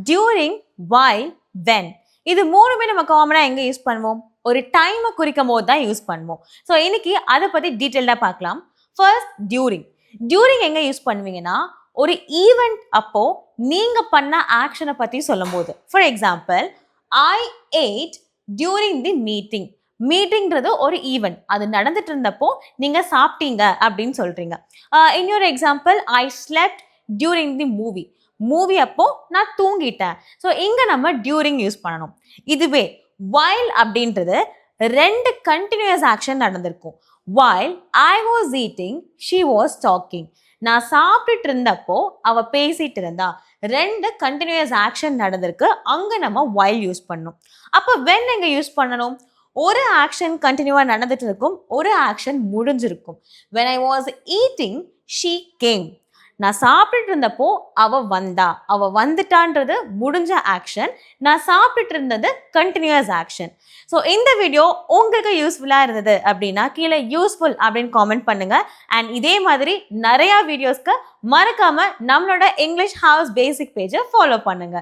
during, while, when. இது மூணுமே நம்ம காமனாக எங்கே யூஸ் பண்ணுவோம்? ஒரு டைமை குறிக்கும் போது தான் யூஸ் பண்ணுவோம். ஸோ இன்னைக்கு அதை பற்றி டீட்டெயில்டாக பார்க்கலாம். First during. டியூரிங் எங்கே யூஸ் பண்ணுவீங்கன்னா, ஒரு ஈவெண்ட் அப்போ நீங்கள் பண்ண ஆக்ஷனை பற்றி சொல்லும் போது. For example, I ate during the meeting. மீட்டிங்கிறது ஒரு ஈவெண்ட், அது நடந்துட்டு இருந்தப்போ நீங்கள் சாப்பிட்டீங்க அப்படின்னு சொல்கிறீங்க. இன்னொரு example, I slept during the movie. Movie அப்போ நான் தூங்கிட்டேன். ஸோ இங்கே நம்ம டியூரிங் யூஸ் பண்ணணும். இதுவே while அப்படின்றது ரெண்டு கண்டினியூஸ் ஆக்ஷன் நடந்திருக்கும். while I was eating, she was talking. நான் சாப்பிட்டுட்டு இருந்தப்போ அவ பேசிட்டு இருந்தா. ரெண்டு கண்டினியூஸ் ஆக்ஷன் நடந்திருக்கு, அங்கே நம்ம while யூஸ் பண்ணணும். அப்போ when எங்க யூஸ் பண்ணணும்? ஒரு ஆக்ஷன் கண்டினியூவா நடந்துட்டு இருக்கும், ஒரு ஆக்ஷன் முடிஞ்சிருக்கும். when I was eating, she came. நான் சாப்பிட்டுட்டு இருந்தப்போ அவ வந்தா. அவ வந்துட்டான்றது முடிஞ்ச ஆக்ஷன், நான் சாப்பிட்டுட்டு இருந்தது கண்டினியூஸ் ஆக்ஷன். ஸோ இந்த வீடியோ உங்களுக்கு யூஸ்ஃபுல்லாக இருந்தது அப்படின்னா கீழே யூஸ்ஃபுல் அப்படின்னு காமெண்ட் பண்ணுங்க. அண்ட் இதே மாதிரி நிறையா வீடியோஸ்க்கு மறக்காம நம்மளோட இங்கிலீஷ் ஹவுஸ் பேசிக் பேஜை ஃபாலோ பண்ணுங்க.